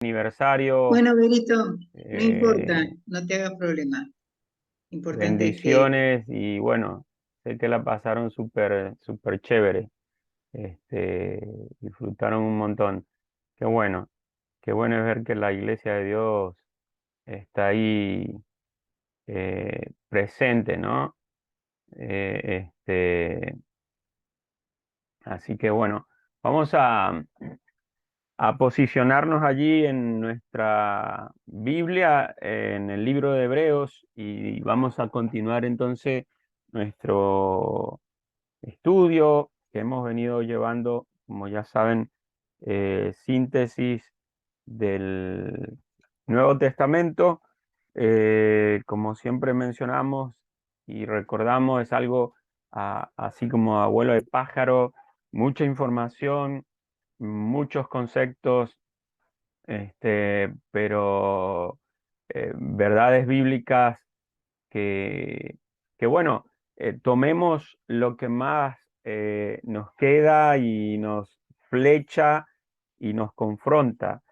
aniversario. Bueno, Berito, no importa, eh, no te hagas problema. Importante es que, Bendiciones y bueno, sé que la pasaron súper chévere. Este, disfrutaron un montón. Qué bueno, qué bueno es ver que la iglesia de Dios está ahí presente, ¿no? Así que bueno, vamos a posicionarnos allí en nuestra Biblia, en el libro de Hebreos, y vamos a continuar entonces nuestro estudio que hemos venido llevando, como ya saben, síntesis del Nuevo Testamento. Como siempre mencionamos y recordamos, es algo así como abuelo de pájaro, mucha información, muchos conceptos, pero verdades bíblicas que, que bueno, tomemos lo que más nos queda y nos flecha y nos confronta.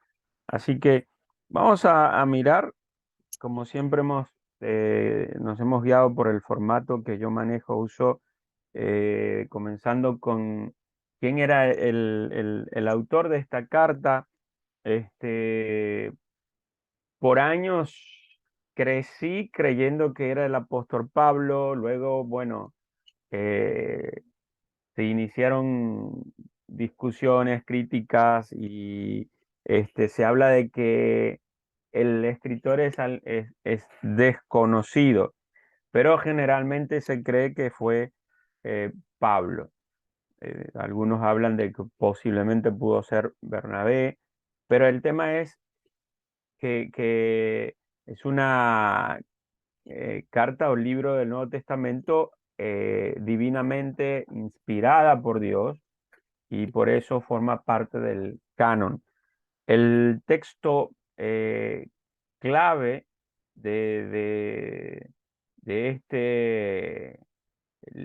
Así que vamos a mirar, como siempre nos hemos guiado por el formato que yo manejo, uso, comenzando con quién era el autor de esta carta. Este, por años crecí creyendo que era el apóstol Pablo, luego, bueno, eh, se iniciaron discusiones, críticas y se habla de que el escritor es desconocido, pero generalmente se cree que fue Pablo. Algunos hablan de que posiblemente pudo ser Bernabé, pero el tema es que es una carta o libro del Nuevo Testamento divinamente inspirada por Dios y por eso forma parte del canon. El texto clave de, de, de este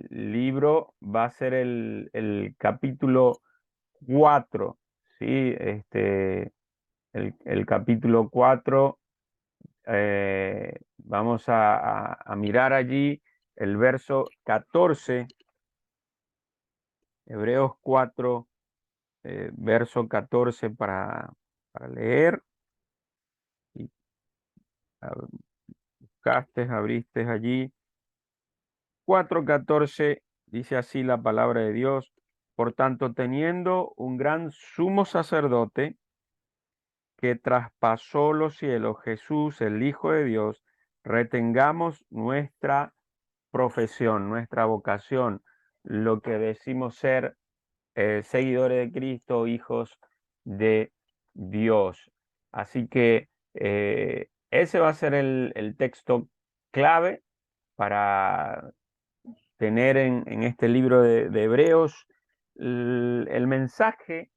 libro va a ser el capítulo 4, ¿sí? El capítulo 4. Vamos a mirar allí el verso 14, Hebreos 4, verso 14 para leer. Y buscaste, abriste allí. 4:14 dice así la palabra de Dios. Por tanto, teniendo un gran sumo sacerdote que traspasó los cielos, Jesús, el Hijo de Dios, retengamos nuestra profesión, nuestra vocación, lo que decimos ser seguidores de Cristo, hijos de Dios. Así que ese va a ser el texto clave para tener en este libro de Hebreos. El mensaje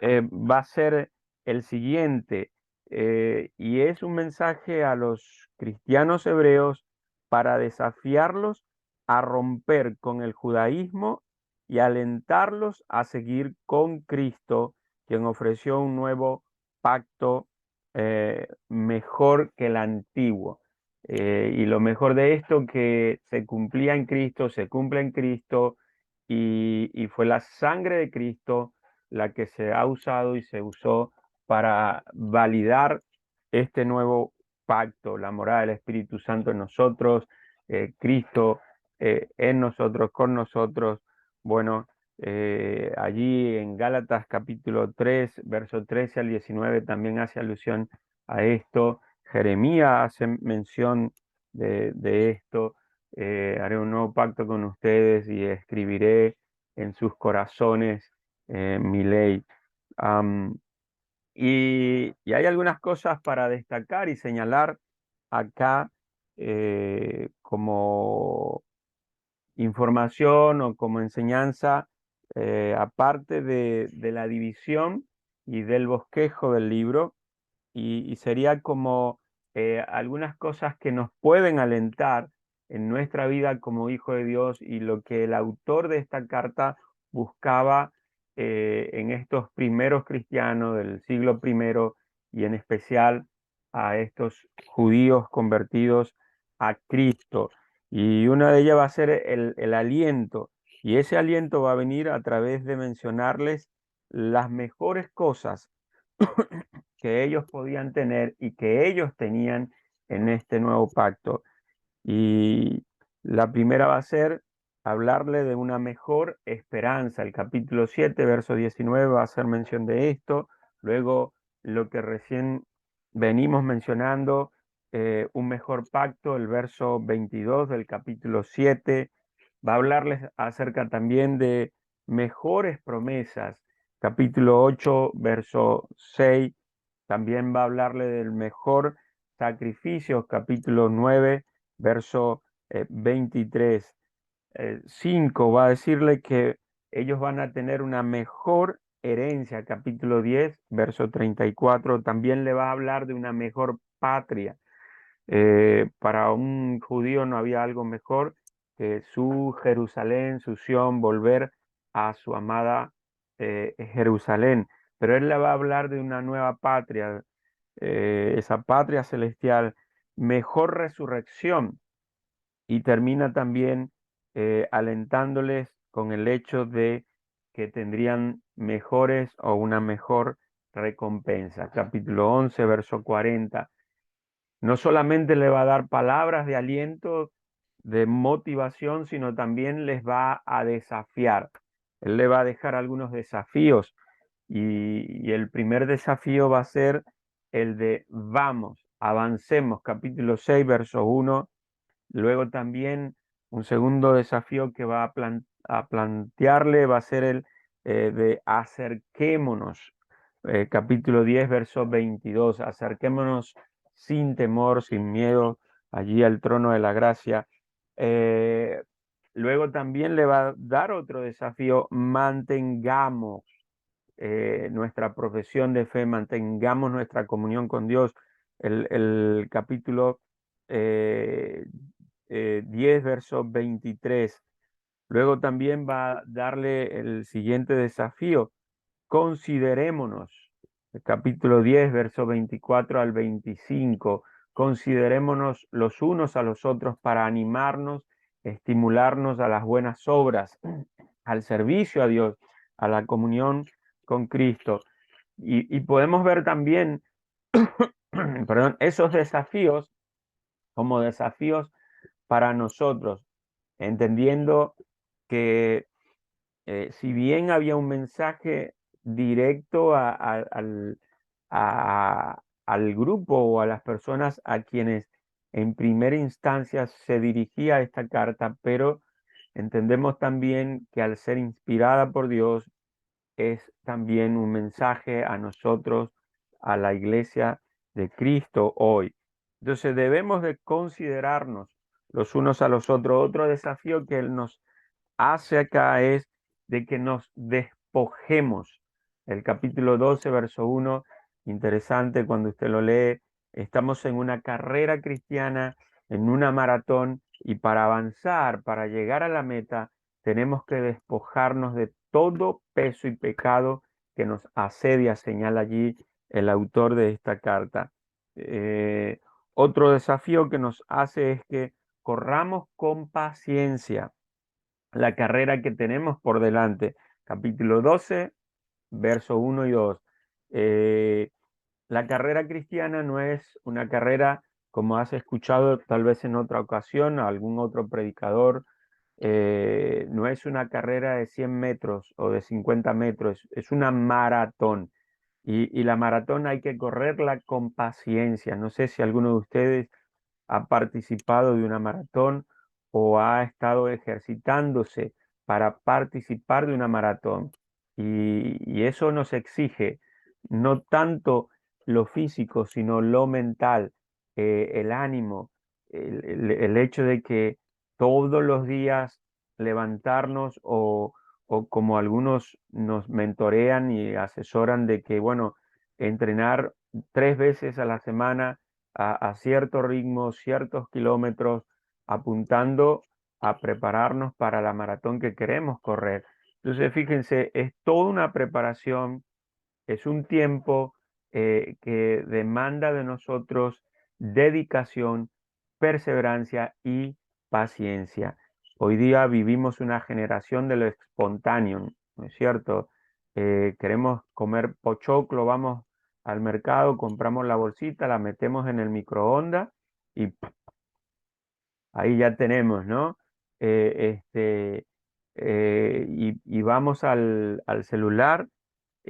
va a ser el siguiente, y es un mensaje a los cristianos hebreos para desafiarlos a romper con el judaísmo y alentarlos a seguir con Cristo, quien ofreció un nuevo pacto mejor que el antiguo. Y lo mejor de esto que se cumplía en Cristo, se cumple en Cristo, y fue la sangre de Cristo la que se ha usado y se usó para validar este nuevo pacto, la morada del Espíritu Santo en nosotros, Cristo en nosotros, con nosotros. Bueno, allí en Gálatas capítulo 3, verso 13 al 19 también hace alusión a esto. Jeremías hace mención de esto. Haré un nuevo pacto con ustedes y escribiré en sus corazones mi ley. Am, y hay algunas cosas para destacar y señalar acá como información o como enseñanza, aparte de la división y del bosquejo del libro, y sería como algunas cosas que nos pueden alentar en nuestra vida como hijo de Dios y lo que el autor de esta carta buscaba en estos primeros cristianos del siglo primero y en especial a estos judíos convertidos a Cristo. Y una de ellas va a ser el aliento. Y ese aliento va a venir a través de mencionarles las mejores cosas que ellos podían tener y que ellos tenían en este nuevo pacto. Y la primera va a ser hablarle de una mejor esperanza. El capítulo 7, verso 19 va a hacer mención de esto. Luego, lo que recién venimos mencionando, un mejor pacto, el verso 22 del capítulo 7, va a hablarles acerca también de mejores promesas. Capítulo 8, verso 6, también va a hablarle del mejor sacrificio. Capítulo 9, verso 23. 5 va a decirle que ellos van a tener una mejor herencia. Capítulo 10, verso 34, también le va a hablar de una mejor patria. Para un judío no había algo mejor que su Jerusalén, su Sión, volver a su amada Jerusalén. Pero él le va a hablar de una nueva patria, esa patria celestial, mejor resurrección, y termina también alentándoles con el hecho de que tendrían mejores o una mejor recompensa. Capítulo 11, verso 40. No solamente le va a dar palabras de aliento, de motivación, sino también les va a desafiar. Él le va a dejar algunos desafíos y el primer desafío va a ser el de vamos, avancemos, capítulo 6, verso 1. Luego también un segundo desafío que va a plantearle va a ser el de acerquémonos. Capítulo 10, verso 22. Acerquémonos sin temor, sin miedo, allí al trono de la gracia. Eh, Luego también le va a dar otro desafío: mantengamos nuestra profesión de fe, mantengamos nuestra comunión con Dios. El capítulo 10, verso 23. Luego también va a darle el siguiente desafío: considerémonos. El capítulo 10, verso 24 al 25. Considerémonos los unos a los otros para animarnos, estimularnos a las buenas obras, al servicio a Dios, a la comunión con Cristo. Y podemos ver también, perdón, esos desafíos como desafíos para nosotros, entendiendo que si bien había un mensaje directo al grupo o a las personas a quienes en primera instancia se dirigía esta carta, pero entendemos también que al ser inspirada por Dios es también un mensaje a nosotros, a la iglesia de Cristo hoy. Entonces debemos de considerarnos los unos a los otros. Otro desafío que Él nos hace acá es de que nos despojemos. El capítulo 12, verso 1, interesante cuando usted lo lee. Estamos en una carrera cristiana, en una maratón, y para avanzar, para llegar a la meta, tenemos que despojarnos de todo peso y pecado que nos asedia, señala allí el autor de esta carta. Eh, Otro desafío que nos hace es que corramos con paciencia la carrera que tenemos por delante. Capítulo 12, verso 1 y 2. Eh, la carrera cristiana no es una carrera, como has escuchado tal vez en otra ocasión, a algún otro predicador, no es una carrera de 100 metros o de 50 metros, es una maratón. Y la maratón hay que correrla con paciencia. No sé si alguno de ustedes ha participado de una maratón o ha estado ejercitándose para participar de una maratón. Y eso nos exige no tanto lo físico, sino lo mental, el ánimo, el hecho de que todos los días levantarnos o como algunos nos mentorean y asesoran de que, bueno, entrenar 3 veces a la semana a cierto ritmo, ciertos kilómetros, apuntando a prepararnos para la maratón que queremos correr. Entonces, fíjense, es toda una preparación, es un tiempo, que demanda de nosotros dedicación, perseverancia y paciencia. Hoy día vivimos una generación de lo espontáneo, ¿no es cierto? Queremos comer pochoclo, vamos al mercado, compramos la bolsita, la metemos en el microondas y ahí ya tenemos, ¿no? Y vamos al celular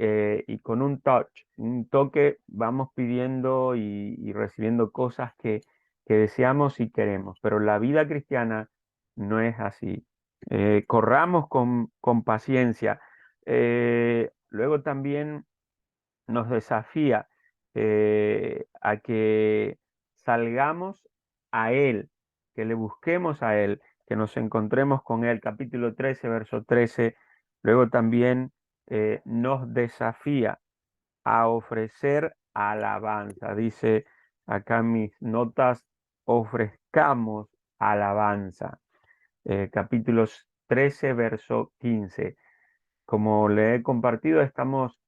y con un touch, un toque, vamos pidiendo y recibiendo cosas que deseamos y queremos. Pero la vida cristiana no es así. Corramos con paciencia. Luego también nos desafía a que salgamos a Él, que le busquemos a Él, que nos encontremos con Él. Capítulo 13, verso 13. Luego también nos desafía a ofrecer alabanza. Dice acá en mis notas, ofrezcamos alabanza. Capítulos 13, verso 15. Como le he compartido, estamos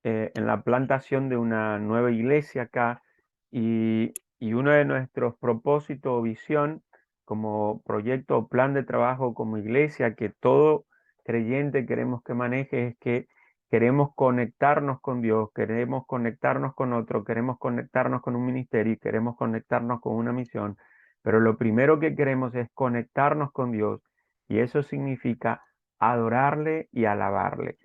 en la plantación de una nueva iglesia acá y uno de nuestros propósitos o visión como proyecto o plan de trabajo como iglesia que todo creyente queremos que maneje es que queremos conectarnos con Dios, queremos conectarnos con otro, queremos conectarnos con un ministerio y queremos conectarnos con una misión, pero lo primero que queremos es conectarnos con Dios y eso significa adorarle y alabarle.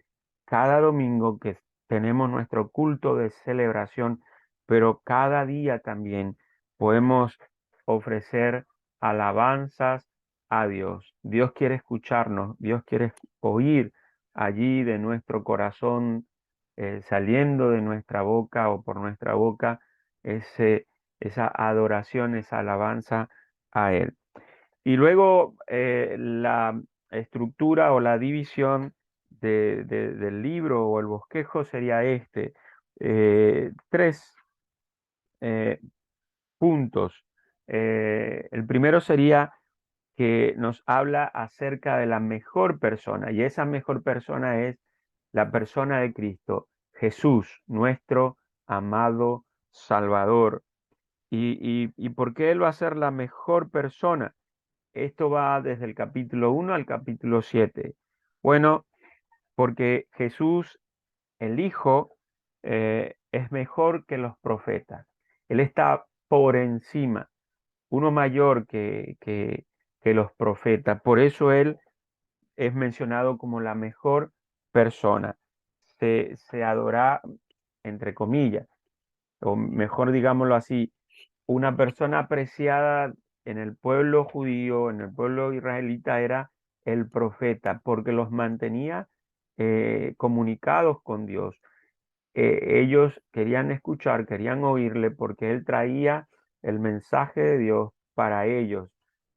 Cada domingo que tenemos nuestro culto de celebración, pero cada día también podemos ofrecer alabanzas a Dios. Dios quiere escucharnos, Dios quiere oír allí de nuestro corazón, saliendo de nuestra boca o por nuestra boca, esa adoración, esa alabanza a Él. Y luego la estructura o la división del libro o el bosquejo sería este. Tres puntos. El primero sería que nos habla acerca de la mejor persona y esa mejor persona es la persona de Cristo, Jesús, nuestro amado Salvador. ¿Y por qué Él va a ser la mejor persona? Esto va desde el capítulo 1 al capítulo 7. Bueno, porque Jesús, el Hijo, es mejor que los profetas. Él está por encima, uno mayor que los profetas. Por eso Él es mencionado como la mejor persona. Se adora, entre comillas, o mejor digámoslo así, una persona apreciada en el pueblo judío, en el pueblo israelita, era el profeta, porque los mantenía comunicados con Dios. Ellos querían escuchar, querían oírle, porque él traía el mensaje de Dios para ellos,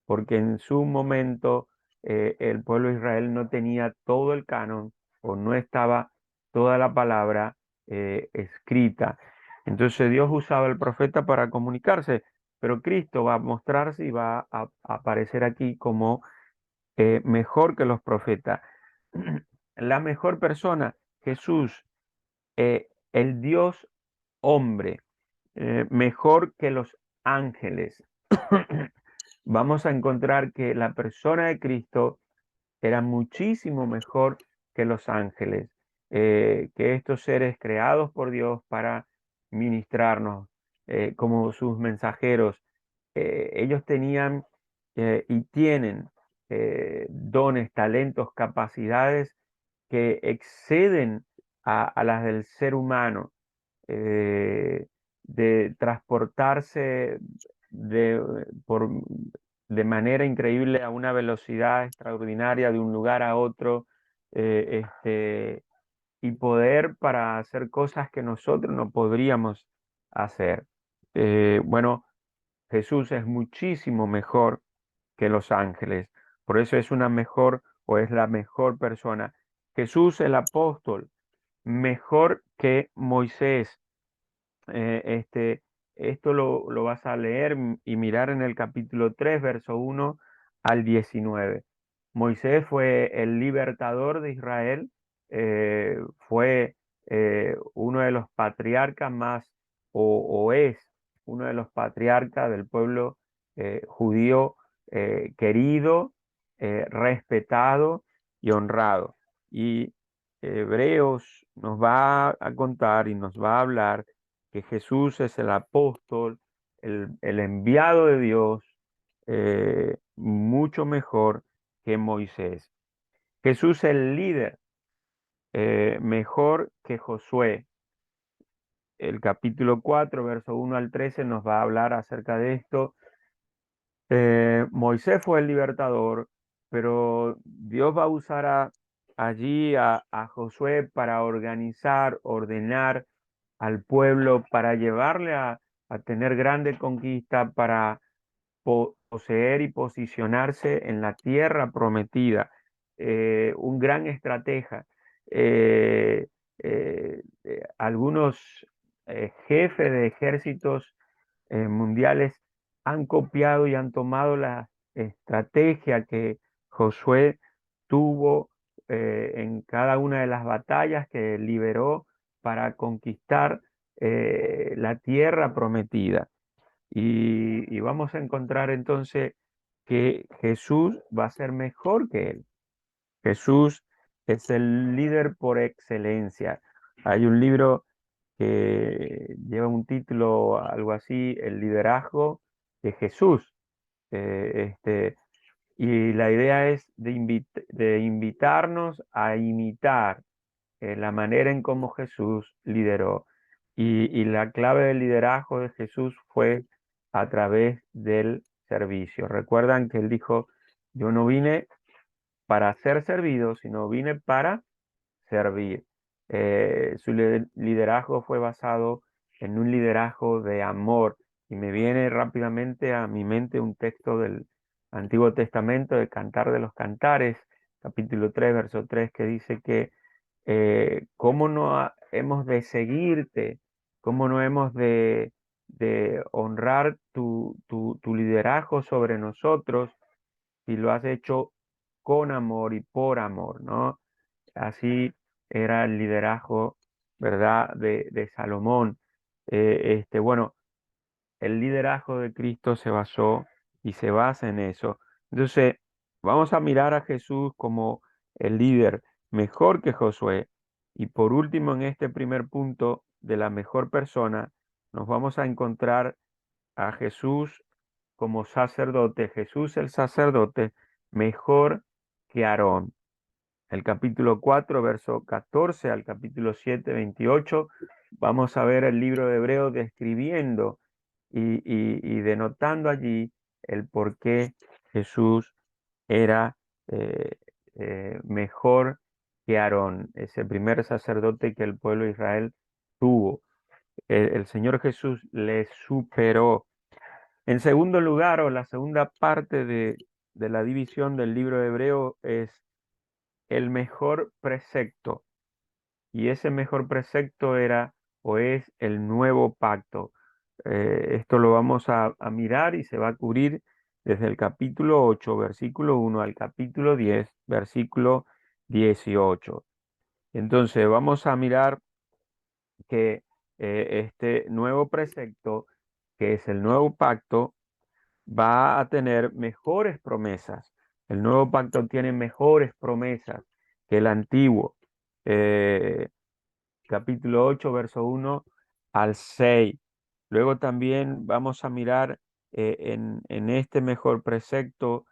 porque en su momento el pueblo de Israel no tenía todo el canon o no estaba toda la palabra escrita. Entonces Dios usaba el profeta para comunicarse, pero Cristo va a mostrarse y va a aparecer aquí como mejor que los profetas. La mejor persona, Jesús, el Dios hombre, mejor que los ángeles. Vamos a encontrar que la persona de Cristo era muchísimo mejor que los ángeles, que estos seres creados por Dios para ministrarnos como sus mensajeros. Ellos tenían y tienen dones, talentos, capacidades que exceden a las del ser humano, eh, de transportarse de, por, de manera increíble a una velocidad extraordinaria de un lugar a otro, y poder para hacer cosas que nosotros no podríamos hacer. Bueno, Jesús es muchísimo mejor que los ángeles, por eso es una mejor o es la mejor persona. Jesús el apóstol, mejor que Moisés. Esto lo vas a leer y mirar en el capítulo 3 verso 1 al 19. Moisés fue el libertador de Israel, fue uno de los patriarcas más, o es uno de los patriarcas del pueblo judío, querido, respetado y honrado. Y Hebreos nos va a contar y nos va a hablar que Jesús es el apóstol, el enviado de Dios, mucho mejor que Moisés. Jesús es el líder, mejor que Josué. El capítulo 4, verso 1 al 13, nos va a hablar acerca de esto. Moisés fue el libertador, pero Dios va a usar allí a Josué para organizar, ordenar al pueblo, para llevarle a tener grande conquista, para poseer y posicionarse en la tierra prometida. Un gran estratega. Eh, Algunos jefes de ejércitos mundiales han copiado y han tomado la estrategia que Josué tuvo en cada una de las batallas que liberó para conquistar la tierra prometida. Y vamos a encontrar entonces que Jesús va a ser mejor que él. Jesús es el líder por excelencia. Hay un libro que lleva un título algo así, El liderazgo de Jesús. Y la idea es de invitarnos a imitar la manera en cómo Jesús lideró. Y la clave del liderazgo de Jesús fue a través del servicio. Recuerdan que él dijo, yo no vine para ser servido, sino vine para servir. Su liderazgo fue basado en un liderazgo de amor. Y me viene rápidamente a mi mente un texto del Antiguo Testamento de Cantar de los Cantares, capítulo 3, verso 3, que dice que cómo no hemos de seguirte, cómo no hemos de honrar tu liderazgo sobre nosotros si lo has hecho con amor y por amor, ¿no? Así era el liderazgo, ¿verdad?, de Salomón. Bueno, el liderazgo de Cristo se basó y se basa en eso. Entonces, vamos a mirar a Jesús como el líder mejor que Josué. Y por último, en este primer punto de la mejor persona, nos vamos a encontrar a Jesús como sacerdote, Jesús el sacerdote, mejor que Aarón. El capítulo 4, verso 14 al capítulo 7, 28, vamos a ver el libro de Hebreos describiendo y denotando allí el por qué Jesús era eh, mejor que Aarón, ese primer sacerdote que el pueblo de Israel tuvo. El Señor Jesús le superó. En segundo lugar, o la segunda parte de la división del libro de Hebreo es el mejor precepto. Y ese mejor precepto era o es el nuevo pacto. Esto lo vamos a mirar y se va a cubrir desde el capítulo 8, versículo 1 al capítulo 10, versículo 18. Entonces vamos a mirar que este nuevo precepto, que es el nuevo pacto, va a tener mejores promesas. El nuevo pacto tiene mejores promesas que el antiguo. Eh, Capítulo 8, verso 1 al 6. Luego también vamos a mirar en este mejor precepto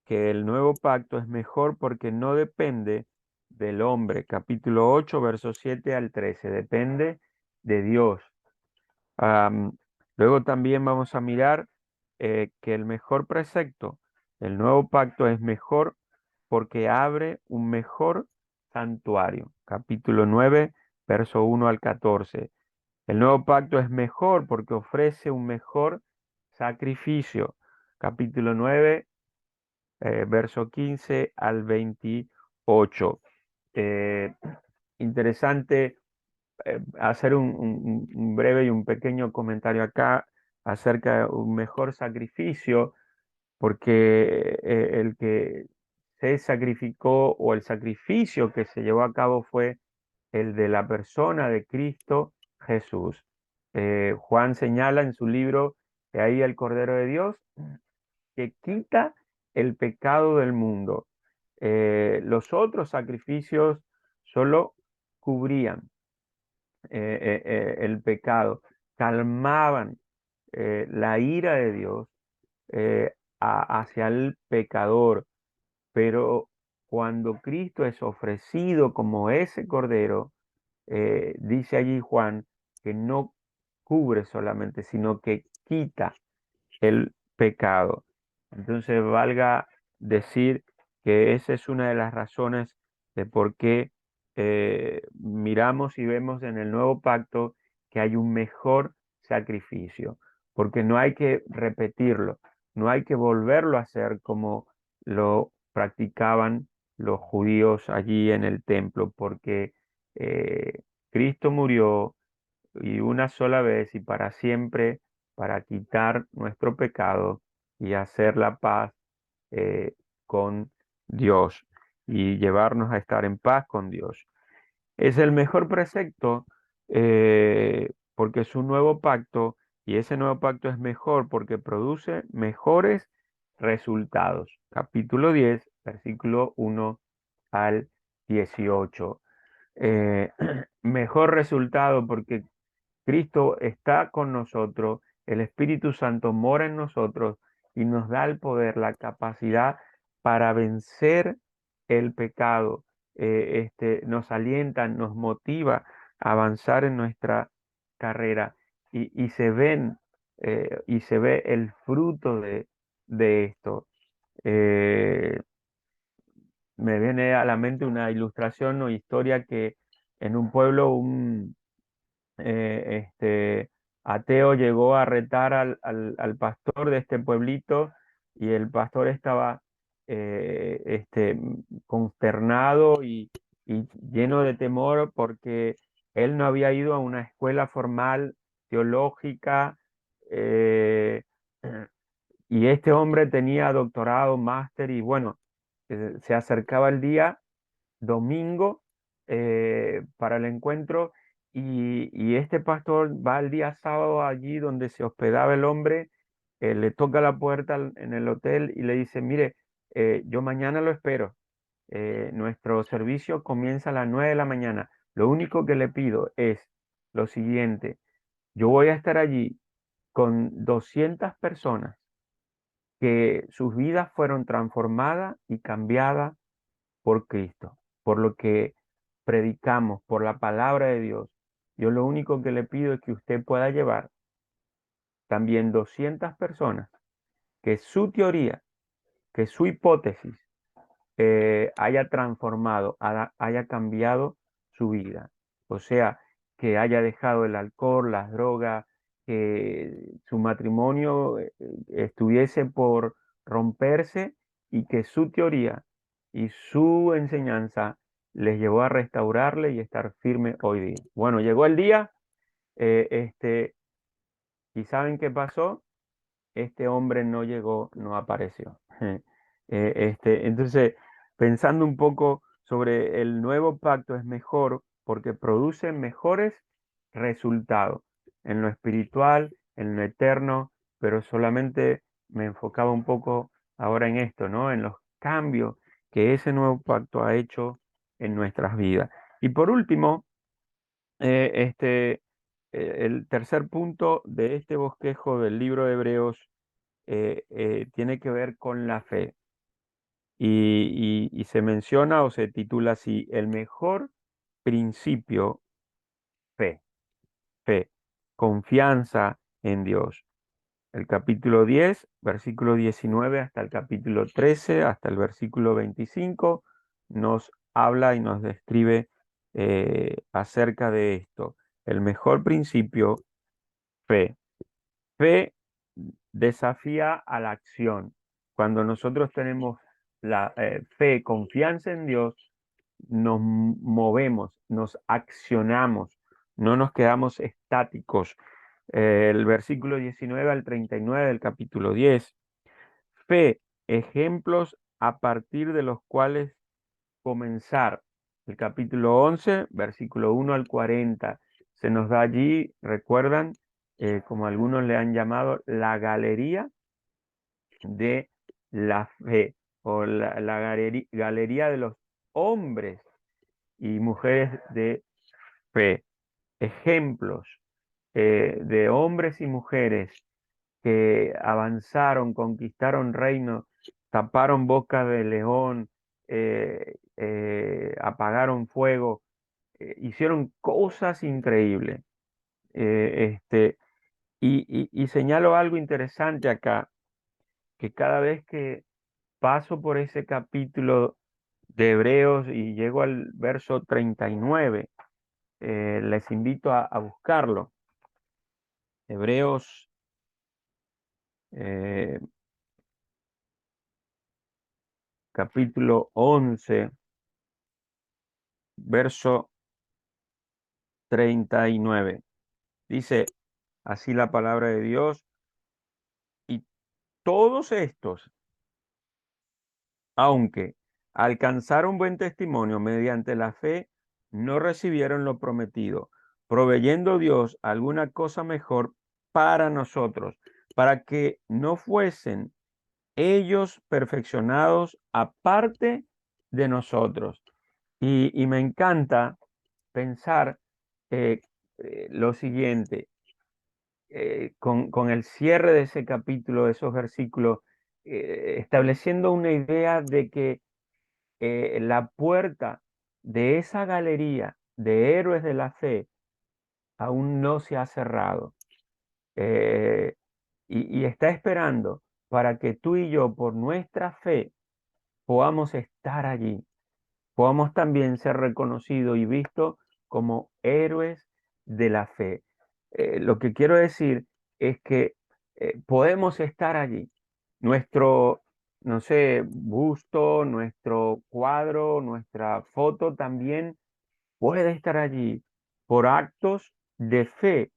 que el nuevo pacto es mejor porque no depende del hombre. Capítulo 8, verso 7 al 13. Depende de Dios. Am, Luego también vamos a mirar que el mejor precepto, el nuevo pacto es mejor porque abre un mejor santuario. Capítulo 9, verso 1 al 14. El nuevo pacto es mejor porque ofrece un mejor sacrificio. Capítulo 9, verso 15 al 28. Eh, Interesante hacer un breve y un pequeño comentario acá acerca de un mejor sacrificio, porque el que se sacrificó o el sacrificio que se llevó a cabo fue el de la persona de Cristo Jesús. Juan señala en su libro que ahí el Cordero de Dios que quita el pecado del mundo. Los otros sacrificios solo cubrían el pecado, calmaban la ira de Dios hacia el pecador, pero cuando Cristo es ofrecido como ese cordero, dice allí Juan que no cubre solamente, sino que quita el pecado. Entonces, valga decir que esa es una de las razones de por qué miramos y vemos en el nuevo pacto que hay un mejor sacrificio, porque no hay que repetirlo, no hay que volverlo a hacer como lo practicaban los judíos allí en el templo, porque Cristo murió y una sola vez y para siempre para quitar nuestro pecado y hacer la paz con Dios y llevarnos a estar en paz con Dios. Es el mejor precepto porque es un nuevo pacto y ese nuevo pacto es mejor porque produce mejores resultados. Capítulo 10, versículo 1 al 18. Mejor resultado porque Cristo está con nosotros, el Espíritu Santo mora en nosotros y nos da el poder, la capacidad para vencer el pecado. Nos alienta, nos motiva a avanzar en nuestra carrera y y se ve el fruto de esto. Eh, Me viene a la mente una ilustración o historia que en un pueblo ateo llegó a retar al pastor de este pueblito y el pastor estaba consternado y lleno de temor porque él no había ido a una escuela formal teológica eh, y este hombre tenía doctorado, máster y bueno, se acercaba el día domingo para el encuentro y este pastor va el día sábado allí donde se hospedaba el hombre, le toca la puerta en el hotel y le dice, mire, yo mañana lo espero, nuestro servicio comienza a las 9 de la mañana, lo único que le pido es lo siguiente, yo voy a estar allí con 200 personas que sus vidas fueron transformadas y cambiadas por Cristo, por lo que predicamos, por la palabra de Dios. Yo lo único que le pido es que usted pueda llevar también 200 personas, que su teoría, que su hipótesis haya transformado, haya cambiado su vida. O sea, que haya dejado el alcohol, las drogas, que su matrimonio estuviese por romperse y que su teoría y su enseñanza les llevó a restaurarle y estar firme hoy día. Bueno, llegó el día, eh, este, ¿y saben qué pasó? Este hombre no llegó, no apareció. Entonces, pensando un poco sobre el nuevo pacto es mejor porque produce mejores resultados en lo espiritual, en lo eterno, pero solamente me enfocaba un poco ahora en esto, ¿no? En los cambios que ese nuevo pacto ha hecho en nuestras vidas. Y por último, el tercer punto de este bosquejo del libro de Hebreos tiene que ver con la fe. Y se menciona o se titula así, el mejor principio, fe, fe, confianza en Dios. El capítulo 10, versículo 19 hasta el capítulo 13, hasta el versículo 25, nos habla y nos describe acerca de esto. El mejor principio, fe. Fe desafía a la acción. Cuando nosotros tenemos la fe, confianza en Dios, nos movemos, nos accionamos, no nos quedamos estáticos. El versículo 19 al 39 del capítulo 10. Fe, ejemplos a partir de los cuales comenzar el capítulo 11, versículo 1 al 40. Se nos da allí, recuerdan, como algunos le han llamado, la galería de la fe, o la galería de los hombres y mujeres de fe. Ejemplos de hombres y mujeres que avanzaron, conquistaron reinos, taparon boca de león, apagaron fuego, hicieron cosas increíbles. Y señalo algo interesante acá, que cada vez que paso por ese capítulo de Hebreos y llego al verso 39, les invito a buscarlo. Hebreos eh, capítulo 11, verso 39. Dice así la palabra de Dios: y todos estos, aunque alcanzaron buen testimonio mediante la fe, no recibieron lo prometido, proveyendo Dios alguna cosa mejor para nosotros, para que no fuesen ellos perfeccionados aparte de nosotros. Y me encanta pensar eh, lo siguiente, con el cierre de ese capítulo, de esos versículos, estableciendo una idea de que la puerta de esa galería de héroes de la fe aún no se ha cerrado, eh, y está esperando para que tú y yo, por nuestra fe, podamos estar allí, podamos también ser reconocidos y vistos como héroes de la fe. Lo que quiero decir es que podemos estar allí. Nuestro, no sé, busto, nuestro cuadro, nuestra foto también puede estar allí por actos de fe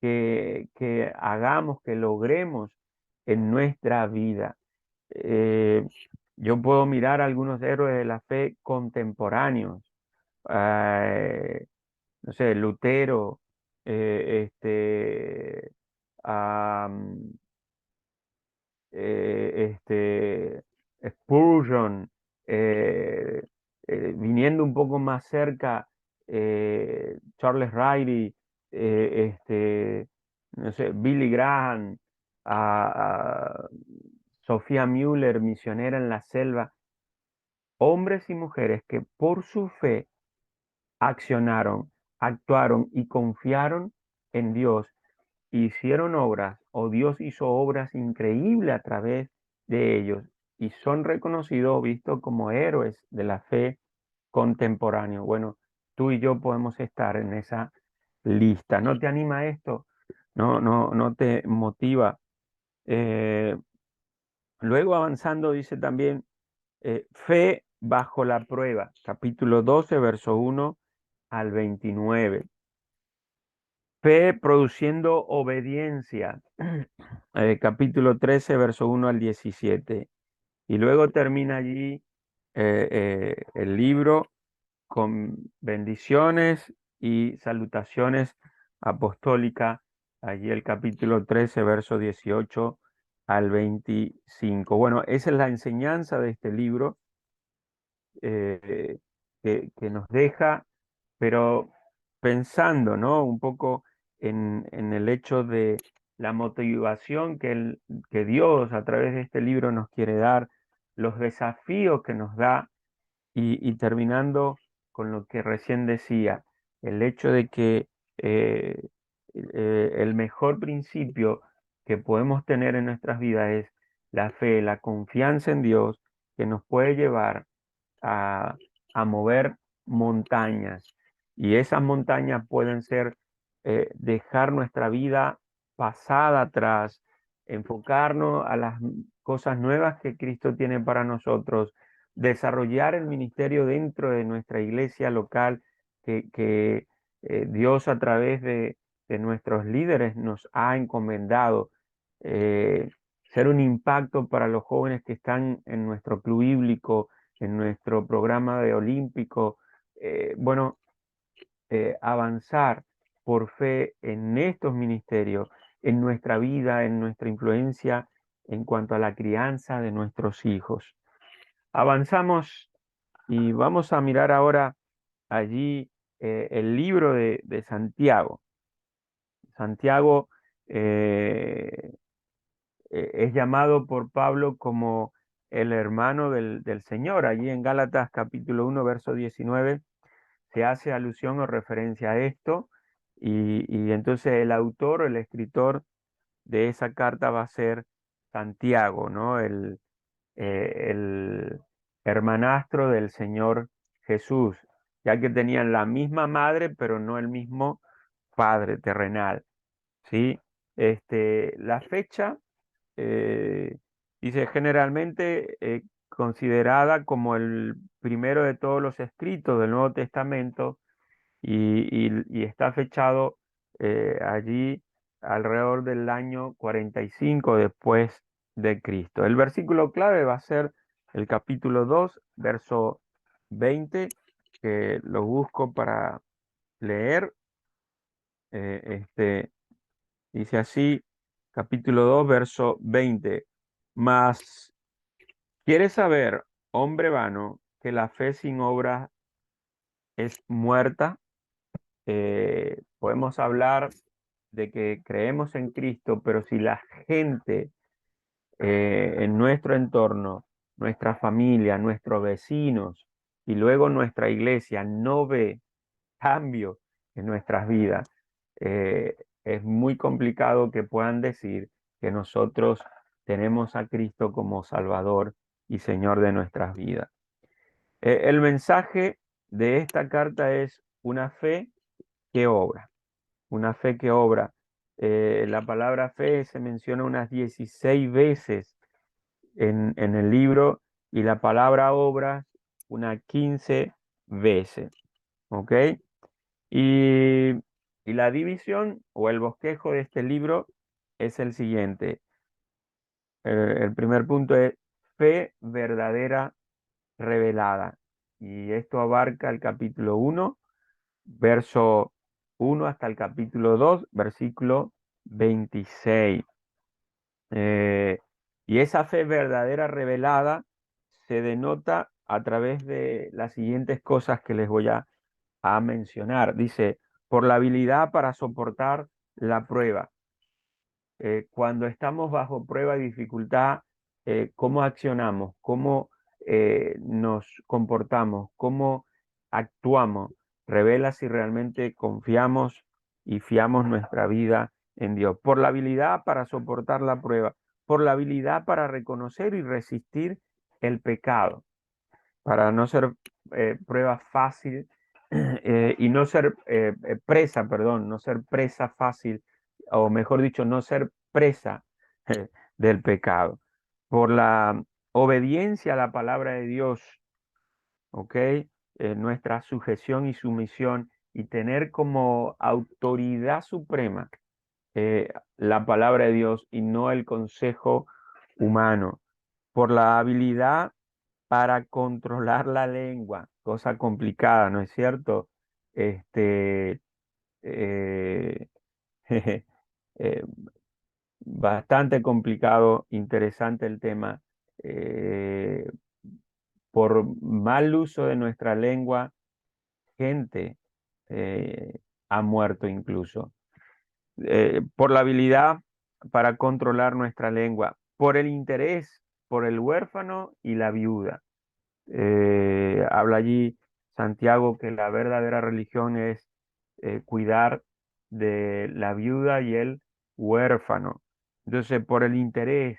que hagamos, que logremos en nuestra vida. Eh, yo puedo mirar a algunos héroes de la fe contemporáneos, eh, no sé, Lutero, am, Spurgeon, eh, viniendo un poco más cerca, Charles Riley, no sé, Billy Graham, a Sofía Müller, misionera en la selva, hombres y mujeres que por su fe accionaron, actuaron y confiaron en Dios, hicieron obras, o Dios hizo obras increíbles a través de ellos, y son reconocidos o vistos como héroes de la fe contemporánea. Bueno, tú y yo podemos estar en esa lista. ¿No te anima esto? No te motiva. Eh, Luego avanzando dice también, fe bajo la prueba, capítulo 12, verso 1 al 29. Fe produciendo obediencia, capítulo 13, verso 1 al 17. Y luego termina allí el libro con bendiciones y salutaciones apostólicas. Allí el capítulo 13, verso 18 al 25. Bueno, esa es la enseñanza de este libro, eh, que nos deja, pero pensando, ¿no? Un poco en el hecho de la motivación que Dios a través de este libro nos quiere dar, los desafíos que nos da, y terminando con lo que recién decía, el hecho de que el mejor principio que podemos tener en nuestras vidas es la fe, la confianza en Dios, que nos puede llevar a, a mover montañas. Y esas montañas pueden ser dejar nuestra vida pasada atrás, enfocarnos a las cosas nuevas que Cristo tiene para nosotros, desarrollar el ministerio dentro de nuestra iglesia local que Dios a través de nuestros líderes nos ha encomendado. eh, Ser un impacto para los jóvenes que están en nuestro club bíblico, en nuestro programa de olímpico, bueno, avanzar por fe en estos ministerios, en nuestra vida, en nuestra influencia en cuanto a la crianza de nuestros hijos. Avanzamos y vamos a mirar ahora allí el libro de Santiago. Santiago es llamado por Pablo como el hermano del Señor. Allí en Gálatas capítulo 1, verso 19, se hace alusión o referencia a esto. Y entonces el autor o el escritor de esa carta va a ser Santiago, ¿no? El hermanastro del Señor Jesús, ya que tenían la misma madre, pero no el mismo padre terrenal, ¿sí? La fecha, eh, dice, generalmente considerada como el primero de todos los escritos del Nuevo Testamento y está fechado allí alrededor del año 45 después de Cristo. El versículo clave va a ser el capítulo 2 verso 20, que lo busco para leer. Dice así, capítulo 2 verso 20. Mas, ¿quieres saber, hombre vano, que la fe sin obras es muerta? Podemos hablar de que creemos en Cristo, pero si la gente en nuestro entorno, nuestra familia, nuestros vecinos y luego nuestra iglesia no ve cambio en nuestras vidas, es muy complicado que puedan decir que nosotros tenemos a Cristo como Salvador y Señor de nuestras vidas. El mensaje de esta carta es una fe que obra, una fe que obra. La palabra fe se menciona unas 16 veces en el libro y la palabra obra unas 15 veces. ¿Ok? Y, y la división o el bosquejo de este libro es el siguiente. El primer punto es fe verdadera revelada. Y esto abarca el capítulo 1 verso 1 hasta el capítulo 2 versículo 26. Eh, y esa fe verdadera revelada se denota a través de las siguientes cosas que les voy a mencionar. Dice, por la habilidad para soportar la prueba. Cuando estamos bajo prueba y dificultad, ¿cómo accionamos? ¿Cómo nos comportamos? ¿Cómo actuamos? Revela si realmente confiamos y fiamos nuestra vida en Dios. Por la habilidad para soportar la prueba, por la habilidad para reconocer y resistir el pecado, para no ser prueba fácil y no ser presa, perdón, no ser presa fácil, o mejor dicho, no ser presa del pecado. Por la obediencia a la palabra de Dios, ¿ok? Nuestra sujeción y sumisión y tener como autoridad suprema la palabra de Dios y no el consejo humano. Por la habilidad para controlar la lengua, cosa complicada, ¿no es cierto? Este, eh, eh, bastante complicado, interesante el tema. Eh, por mal uso de nuestra lengua, gente ha muerto incluso. Por la habilidad para controlar nuestra lengua, por el interés por el huérfano y la viuda. Habla allí Santiago que la verdadera religión es cuidar de la viuda y el huérfano. Entonces, por el interés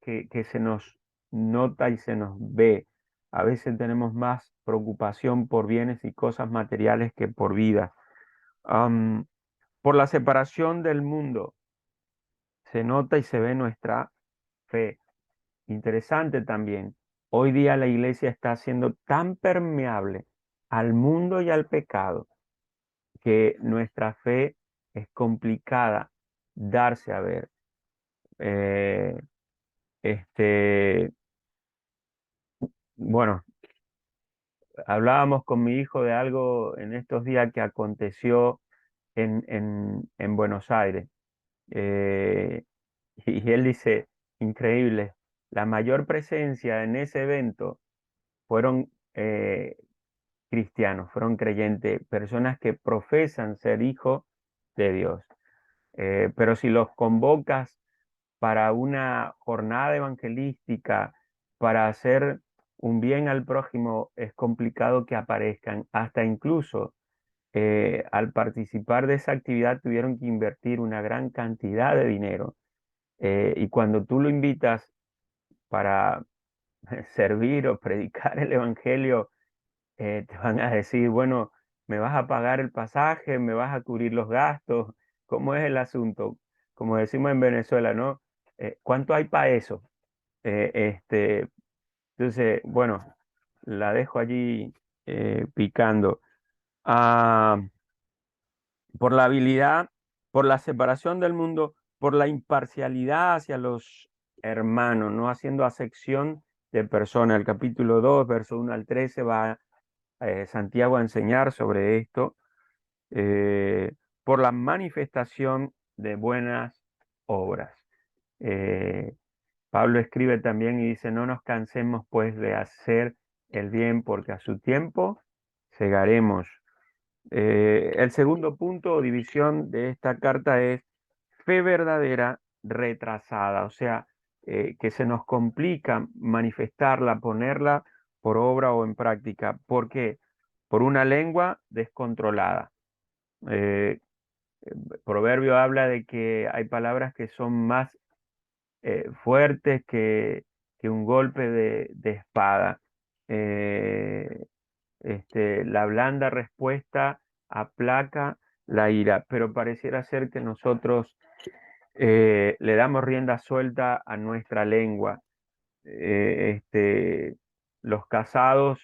que se nos nota y se nos ve, a veces tenemos más preocupación por bienes y cosas materiales que por vida. Am, por la separación del mundo, se nota y se ve nuestra fe. Interesante también. Hoy día la iglesia está siendo tan permeable al mundo y al pecado que nuestra fe es complicada darse a ver. Eh, este, bueno, hablábamos con mi hijo de algo en estos días que aconteció en Buenos Aires. Eh, y él dice, increíble, la mayor presencia en ese evento fueron cristianos, fueron creyentes, personas que profesan ser hijos de Dios. Pero si los convocas para una jornada evangelística, para hacer un bien al prójimo, es complicado que aparezcan. Hasta incluso al participar de esa actividad tuvieron que invertir una gran cantidad de dinero. Y cuando tú lo invitas para servir o predicar el evangelio, te van a decir, bueno, ¿me vas a pagar el pasaje? ¿Me vas a cubrir los gastos? ¿Cómo es el asunto? Como decimos en Venezuela, ¿no? ¿Cuánto hay para eso? Este, entonces, bueno, la dejo allí picando. Ah, por la habilidad, por la separación del mundo, por la imparcialidad hacia los hermanos, no haciendo acepción de personas. El capítulo 2 verso 1 al 13 va Santiago a enseñar sobre esto, por la manifestación de buenas obras. Eh, Pablo escribe también y dice, no nos cansemos pues de hacer el bien, porque a su tiempo segaremos. El segundo punto o división de esta carta es fe verdadera retrasada, o sea, que se nos complica manifestarla, ponerla por obra o en práctica. ¿Por qué? Por una lengua descontrolada. Eh, Proverbio habla de que hay palabras que son más fuertes que un golpe de espada. Eh, la blanda respuesta aplaca la ira, pero pareciera ser que nosotros le damos rienda suelta a nuestra lengua. Los casados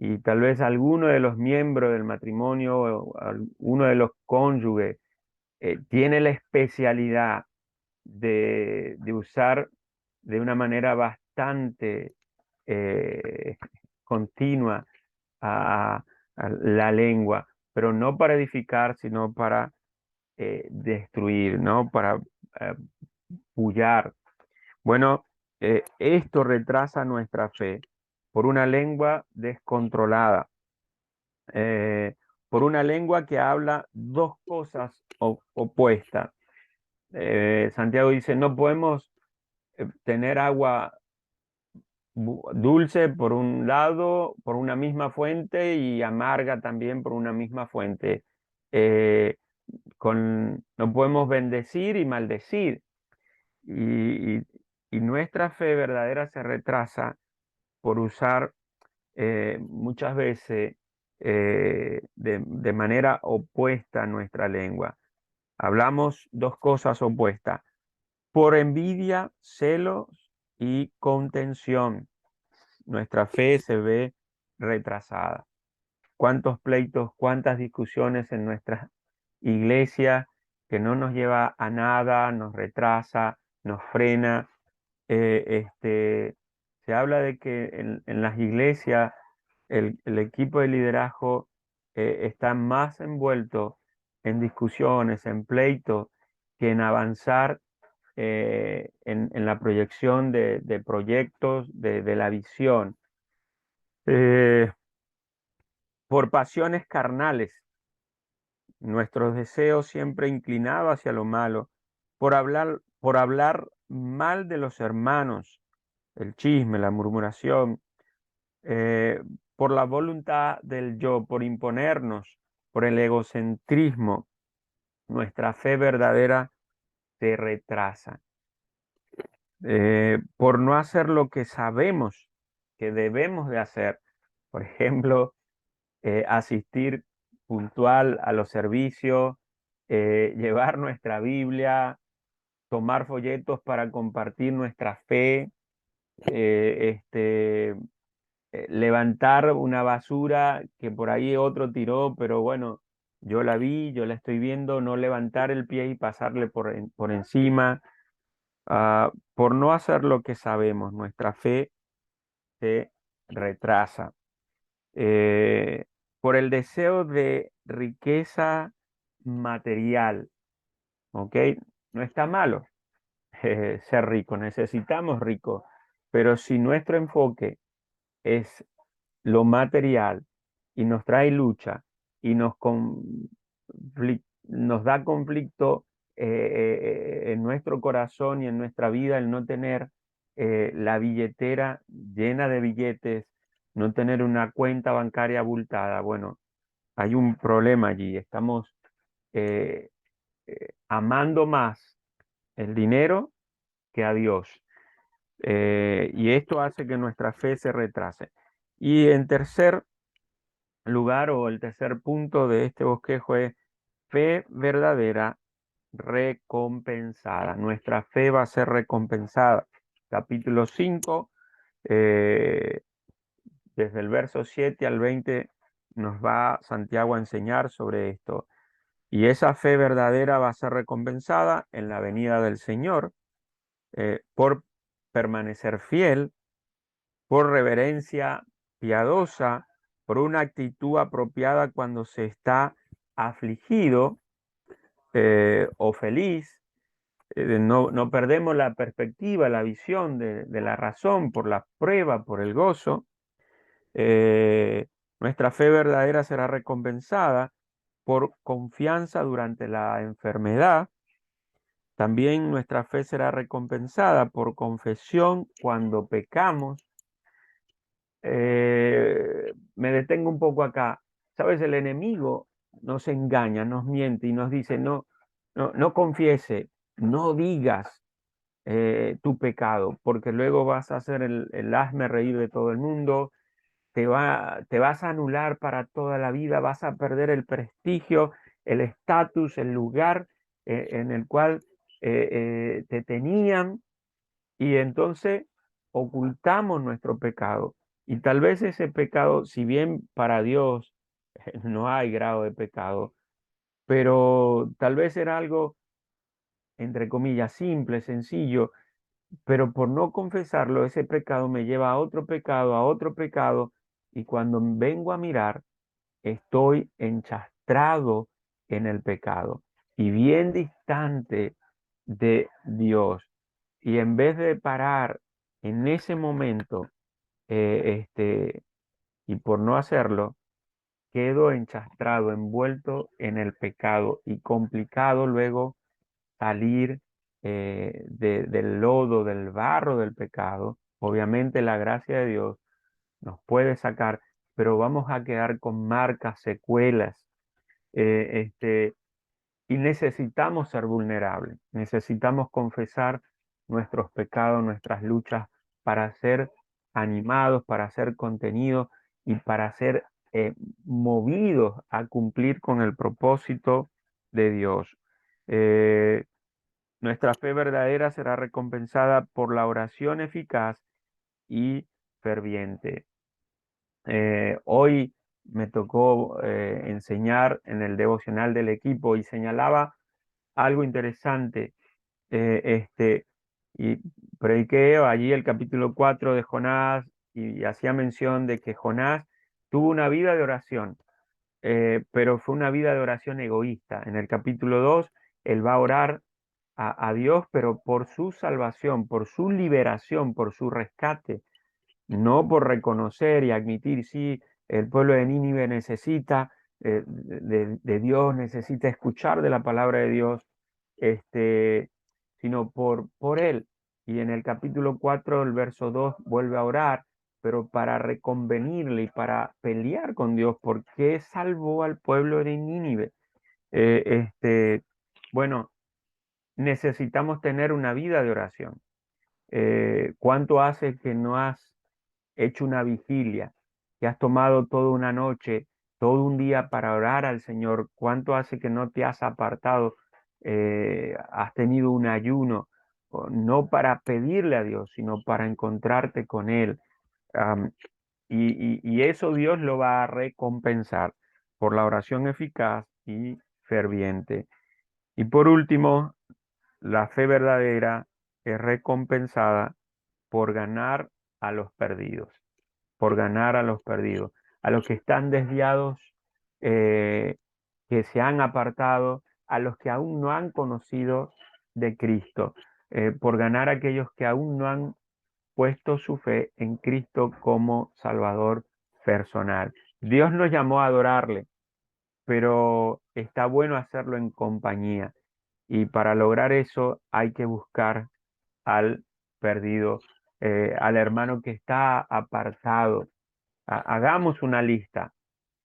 y tal vez alguno de los miembros del matrimonio o alguno de los cónyuges tiene la especialidad de usar de una manera bastante continua a, a la lengua, pero no para edificar, sino para destruir, ¿no? Para eh, pullar. Bueno, esto retrasa nuestra fe por una lengua descontrolada, eh, por una lengua que habla dos cosas opuestas. Santiago dice, no podemos tener agua dulce por un lado, por una misma fuente y amarga también por una misma fuente. Eh, no podemos bendecir y maldecir. Y, y- y nuestra fe verdadera se retrasa por usar muchas veces de manera opuesta a nuestra lengua. Hablamos dos cosas opuestas, por envidia, celos y contención. Nuestra fe se ve retrasada. ¿Cuántos pleitos, cuántas discusiones en nuestras iglesias que no nos lleva a nada, nos retrasa, nos frena? Se habla de que en las iglesias el equipo de liderazgo está más envuelto en discusiones, en pleitos, que en avanzar en la proyección de proyectos, de la visión. Eh, por pasiones carnales, nuestros deseos siempre inclinados hacia lo malo, por hablar mal de los hermanos, el chisme, la murmuración, eh, por la voluntad del yo, por imponernos, por el egocentrismo, nuestra fe verdadera se retrasa. Por no hacer lo que sabemos que debemos de hacer, por ejemplo, asistir puntual a los servicios, llevar nuestra Biblia, tomar folletos para compartir nuestra fe, levantar una basura que por ahí otro tiró, pero bueno, yo la vi, yo la estoy viendo, no levantar el pie y pasarle por encima. por no hacer lo que sabemos, nuestra fe se retrasa. Eh, por el deseo de riqueza material, ¿ok? No está malo ser rico, necesitamos rico, pero si nuestro enfoque es lo material y nos trae lucha y nos da conflicto en nuestro corazón y en nuestra vida el no tener la billetera llena de billetes, no tener una cuenta bancaria abultada. Bueno, hay un problema allí. Estamos eh, amando más el dinero que a Dios. Y esto hace que nuestra fe se retrase. Y en tercer lugar, o el tercer punto de este bosquejo, es fe verdadera recompensada. Nuestra fe va a ser recompensada. Capítulo 5, eh, desde el verso 7 al 20, nos va Santiago a enseñar sobre esto. Y esa fe verdadera va a ser recompensada en la venida del Señor por permanecer fiel, por reverencia piadosa, por una actitud apropiada cuando se está afligido o feliz. No perdemos la perspectiva, la visión de la razón por la prueba, por el gozo. Eh, Nuestra fe verdadera será recompensada por confianza durante la enfermedad. También nuestra fe será recompensada por confesión cuando pecamos. Me detengo un poco acá. Sabes, el enemigo nos engaña, nos miente y nos dice, no confiese, no digas tu pecado, porque luego vas a hacer el hazme reír de todo el mundo, te vas a anular para toda la vida, vas a perder el prestigio, el estatus, el lugar en el cual te tenían, y entonces ocultamos nuestro pecado. Y tal vez ese pecado, si bien para Dios no hay grado de pecado, pero tal vez era algo, entre comillas, simple, sencillo, pero por no confesarlo, ese pecado me lleva a otro pecado, y cuando vengo a mirar, estoy enchastrado en el pecado y bien distante de Dios. Y en vez de parar en ese momento, y por no hacerlo, quedo enchastrado, envuelto en el pecado y complicado luego salir del lodo, del barro del pecado. Obviamente la gracia de Dios nos puede sacar, pero vamos a quedar con marcas, secuelas, y necesitamos ser vulnerables, necesitamos confesar nuestros pecados, nuestras luchas para ser animados, para ser contenidos y para ser movidos a cumplir con el propósito de Dios. Eh, Nuestra fe verdadera será recompensada por la oración eficaz y ferviente. Hoy me tocó enseñar en el devocional del equipo y señalaba algo interesante. Y prediqué allí el capítulo 4 de Jonás y hacía mención de que Jonás tuvo una vida de oración, pero fue una vida de oración egoísta. En el capítulo 2 él va a orar a Dios, pero por su salvación, por su liberación, por su rescate, no por reconocer y admitir, sí, el pueblo de Nínive necesita de Dios, necesita escuchar de la palabra de Dios, sino por él. Y en el capítulo 4, el verso 2, vuelve a orar, pero para reconvenirle y para pelear con Dios, porque salvó al pueblo de Nínive. Eh, este, bueno, necesitamos tener una vida de oración. ¿Cuánto hace que no has hecho una vigilia, que has tomado toda una noche, todo un día para orar al Señor? ¿Cuánto hace que no te has apartado, has tenido un ayuno, no para pedirle a Dios, sino para encontrarte con Él? Am, y eso Dios lo va a recompensar por la oración eficaz y ferviente. Y por último, la fe verdadera es recompensada por ganar a los perdidos, por ganar a los perdidos, a los que están desviados, que se han apartado, a los que aún no han conocido de Cristo, por ganar a aquellos que aún no han puesto su fe en Cristo como Salvador personal. Dios nos llamó a adorarle, pero está bueno hacerlo en compañía. Y para lograr eso hay que buscar al perdido, al hermano que está apartado. Hagamos una lista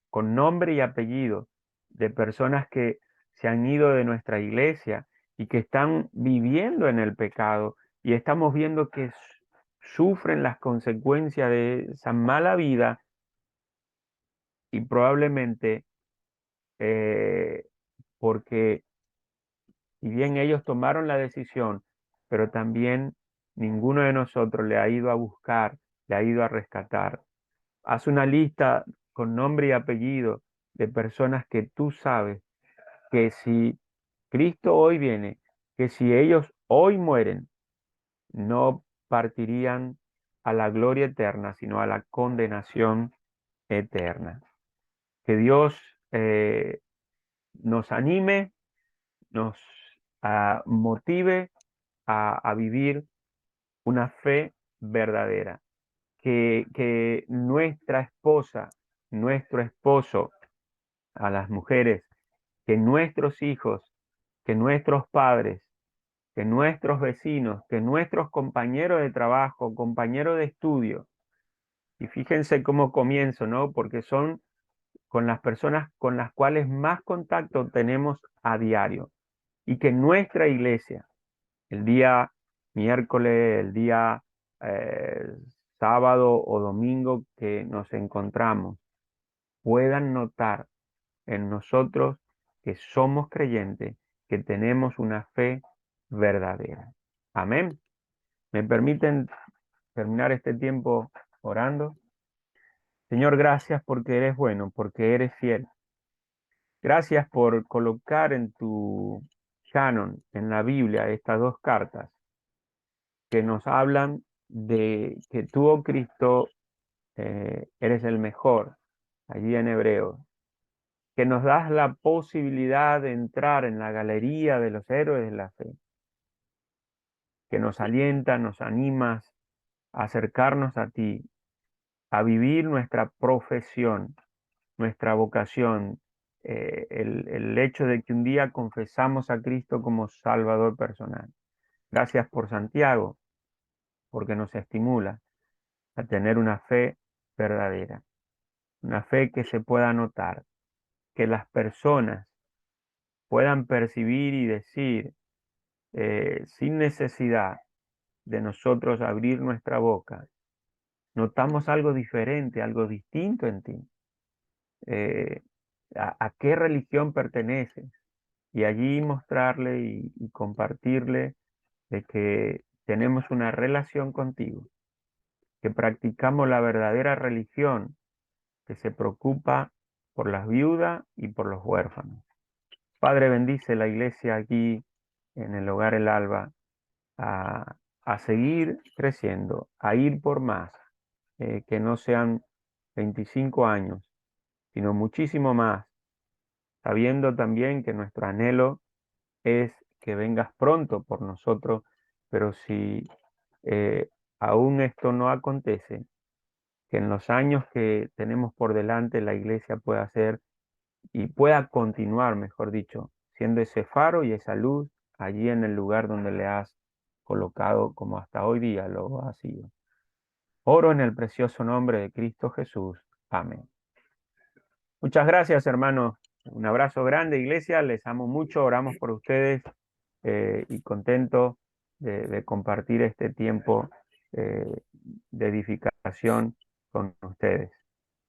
con nombre y apellido de personas que se han ido de nuestra iglesia y que están viviendo en el pecado y estamos viendo que sufren las consecuencias de esa mala vida y probablemente porque si bien ellos tomaron la decisión, pero también ninguno de nosotros le ha ido a buscar, le ha ido a rescatar. Haz una lista con nombre y apellido de personas que tú sabes que si Cristo hoy viene, que si ellos hoy mueren, no partirían a la gloria eterna, sino a la condenación eterna. Que Dios nos anime, nos motive a vivir una fe verdadera. Que nuestra esposa, nuestro esposo, a las mujeres, que nuestros hijos, que nuestros padres, que nuestros vecinos, que nuestros compañeros de trabajo, compañeros de estudio, y fíjense cómo comienzo, ¿no? Porque son con las personas con las cuales más contacto tenemos a diario, y que nuestra iglesia, el día miércoles, el día eh, sábado o domingo que nos encontramos, puedan notar en nosotros que somos creyentes, que tenemos una fe verdadera. Amén. ¿Me permiten terminar este tiempo orando? Señor, gracias porque eres bueno, porque eres fiel. Gracias por colocar en tu canon, en la Biblia, estas dos cartas que nos hablan de que tú, oh Cristo, eres el mejor, allí en hebreo, que nos das la posibilidad de entrar en la galería de los héroes de la fe, que nos alienta, nos animas a acercarnos a ti, a vivir nuestra profesión, nuestra vocación, el hecho de que un día confesamos a Cristo como Salvador personal. Gracias por Santiago, porque nos estimula a tener una fe verdadera, una fe que se pueda notar, que las personas puedan percibir y decir sin necesidad de nosotros abrir nuestra boca, notamos algo diferente, algo distinto en ti. Eh, a qué religión perteneces y allí mostrarle y compartirle de que tenemos una relación contigo, que practicamos la verdadera religión que se preocupa por las viudas y por los huérfanos. Padre, bendice la iglesia aquí en el Hogar El Alba a seguir creciendo, a ir por más, que no sean 25 años, sino muchísimo más, sabiendo también que nuestro anhelo es que vengas pronto por nosotros, pero si aún esto no acontece, que en los años que tenemos por delante la iglesia pueda ser y pueda continuar, mejor dicho, siendo ese faro y esa luz allí en el lugar donde le has colocado como hasta hoy día lo ha sido. Oro en el precioso nombre de Cristo Jesús. Amén. Muchas gracias, hermanos. Un abrazo grande, iglesia. Les amo mucho. Oramos por ustedes y contento de compartir este tiempo de edificación con ustedes.